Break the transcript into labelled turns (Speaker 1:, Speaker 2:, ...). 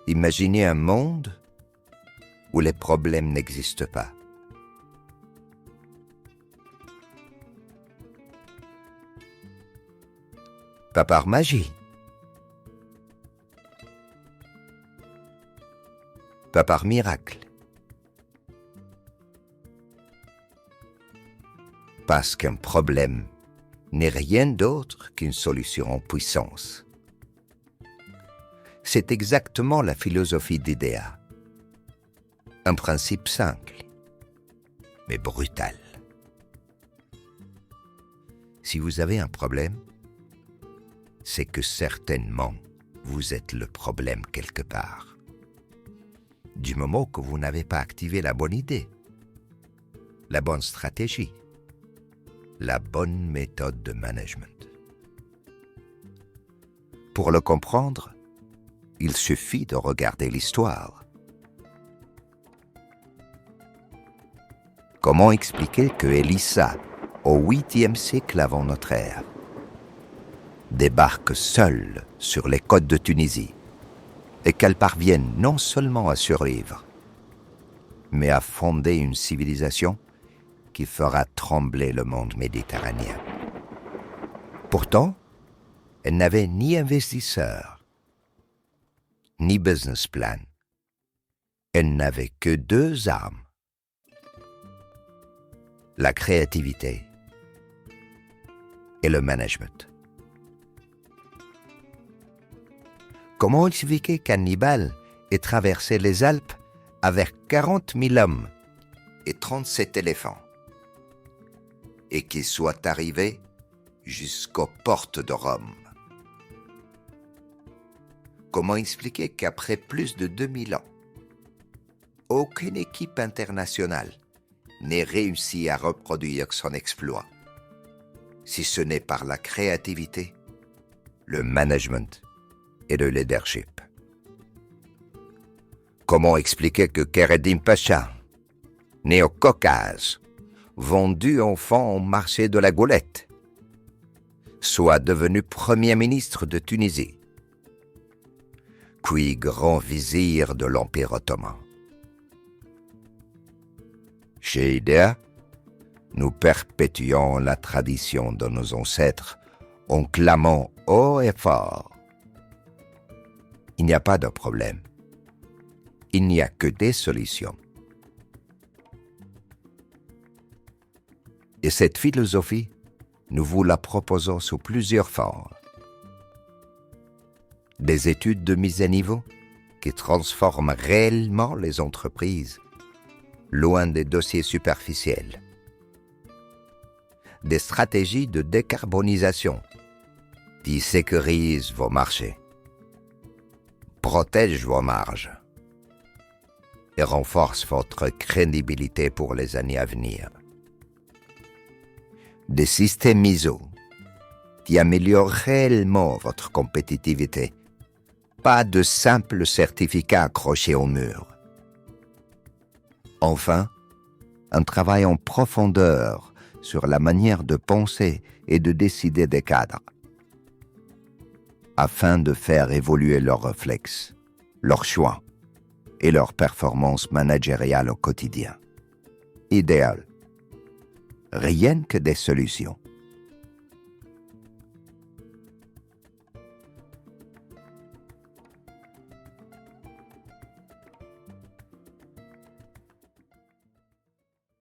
Speaker 1: Imaginez un monde où les problèmes n'existent pas. Pas par magie. Pas par miracle. Parce qu'un problème n'est rien d'autre qu'une solution en puissance. C'est exactement la philosophie d'IDEA. Un principe simple, mais brutal. Si vous avez un problème, c'est que certainement vous êtes le problème quelque part. Du moment que vous n'avez pas activé la bonne idée, la bonne stratégie, la bonne méthode de management. Pour le comprendre, il suffit de regarder l'histoire. Comment expliquer que Élisa, au 8e siècle avant notre ère, débarque seule sur les côtes de Tunisie et qu'elle parvienne non seulement à survivre, mais à fonder une civilisation qui fera trembler le monde méditerranéen. Pourtant, elle n'avait ni investisseur, ni business plan. Elle n'avait que 2 armes. La créativité et le management. Comment expliquer qu'Hannibal ait traversé les Alpes avec 40 000 hommes et 37 éléphants et qu'il soit arrivé jusqu'aux portes de Rome? Comment expliquer qu'après plus de 2000 ans, aucune équipe internationale n'ait réussi à reproduire son exploit, si ce n'est par la créativité, le management et le leadership? Comment expliquer que Kereddin Pacha, né au Caucase, vendu enfant au marché de la Goulette, soit devenu Premier ministre de Tunisie, puis grand vizir de l'Empire ottoman? Chez IDEA, nous perpétuons la tradition de nos ancêtres en clamant haut et fort: il n'y a pas de problème, il n'y a que des solutions. Et cette philosophie, nous vous la proposons sous plusieurs formes. Des études de mise à niveau qui transforment réellement les entreprises, loin des dossiers superficiels. Des stratégies de décarbonisation qui sécurisent vos marchés, protègent vos marges et renforcent votre crédibilité pour les années à venir. Des systèmes ISO qui améliorent réellement votre compétitivité, pas de simples certificats accrochés au mur. Enfin, un travail en profondeur sur la manière de penser et de décider des cadres, afin de faire évoluer leurs réflexes, leurs choix et leurs performances managériales au quotidien. Idéal. Rien que des solutions.